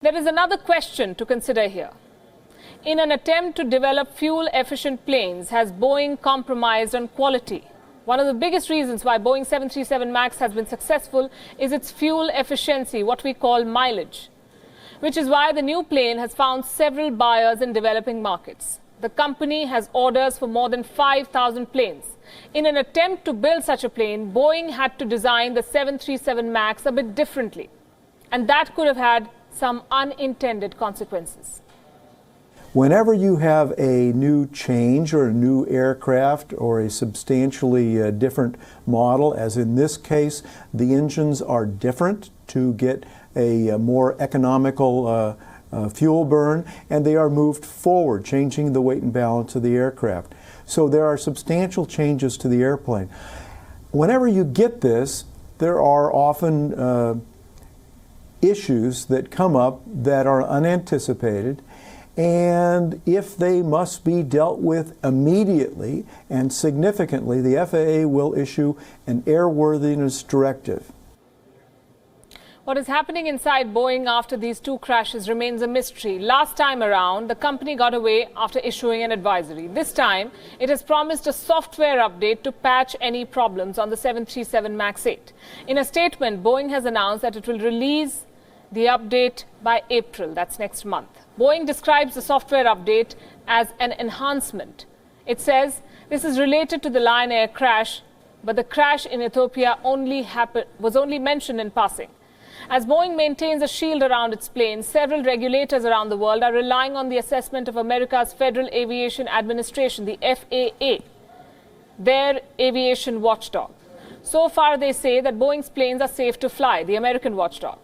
There is another question to consider here. In an attempt to develop fuel-efficient planes, has Boeing compromised on quality? One of the biggest reasons why Boeing 737 MAX has been successful is its fuel efficiency, what we call mileage, which is why the new plane has found several buyers in developing markets. The company has orders for more than 5,000 planes. In an attempt to build such a plane, Boeing had to design the 737 MAX a bit differently, and that could have had some unintended consequences. Whenever you have a new change or a new aircraft or a substantially different model, as in this case, the engines are different to get a more economical fuel burn, and they are moved forward, changing the weight and balance of the aircraft. So there are substantial changes to the airplane. Whenever you get this, there are often issues that come up that are unanticipated, and if they must be dealt with immediately and significantly, the FAA will issue an airworthiness directive. What is happening inside Boeing after these two crashes remains a mystery. Last time around, the company got away after issuing an advisory. This time, it has promised a software update to patch any problems on the 737 MAX 8. In a statement, Boeing has announced that it will release the update by April, that's next month. Boeing describes the software update as an enhancement. It says this is related to the Lion Air crash, but the crash in Ethiopia was only mentioned in passing. As Boeing maintains a shield around its planes, several regulators around the world are relying on the assessment of America's Federal Aviation Administration, the FAA, their aviation watchdog. So far, they say that Boeing's planes are safe to fly, the American watchdog.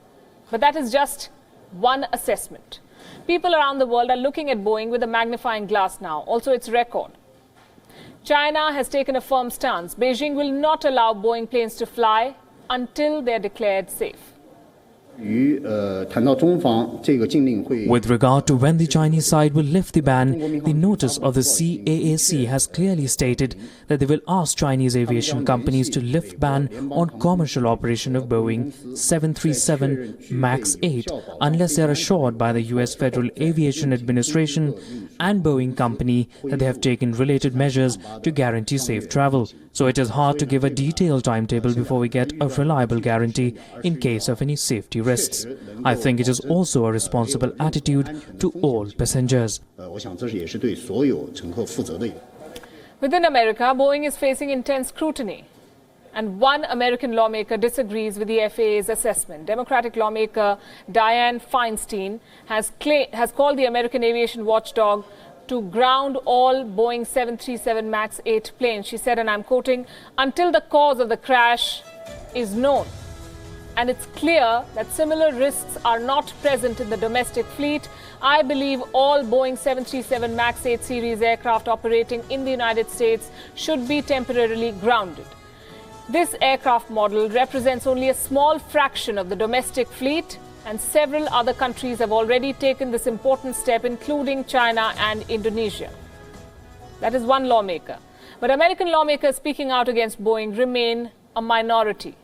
But that is just one assessment. People around the world are looking at Boeing with a magnifying glass now, also its record. China has taken a firm stance. Beijing will not allow Boeing planes to fly until they are declared safe. With regard to when the Chinese side will lift the ban, the notice of the CAAC has clearly stated that they will ask Chinese aviation companies to lift ban on commercial operation of Boeing 737 MAX 8 unless they are assured by the US Federal Aviation Administration and Boeing company that they have taken related measures to guarantee safe travel. So it is hard to give a detailed timetable before we get a reliable guarantee in case of any safety risks. I think it is also a responsible attitude to all passengers. Within America, Boeing is facing intense scrutiny, and one American lawmaker disagrees with the FAA's assessment. Democratic lawmaker Dianne Feinstein has called the American aviation watchdog to ground all Boeing 737 MAX 8 planes. She said, and I'm quoting, "Until the cause of the crash is known and it's clear that similar risks are not present in the domestic fleet, I believe all Boeing 737 MAX 8 series aircraft operating in the United States should be temporarily grounded. This aircraft model represents only a small fraction of the domestic fleet, and several other countries have already taken this important step, including China and Indonesia." That is one lawmaker. But American lawmakers speaking out against Boeing remain a minority.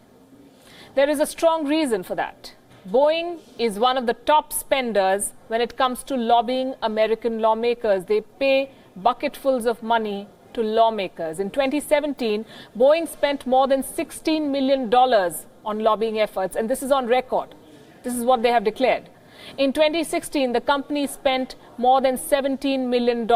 There is a strong reason for that. Boeing is one of the top spenders when it comes to lobbying American lawmakers. They pay bucketfuls of money to lawmakers. In 2017, Boeing spent more than $16 million on lobbying efforts, and this is on record. This is what they have declared. In 2016, the company spent more than $17 million.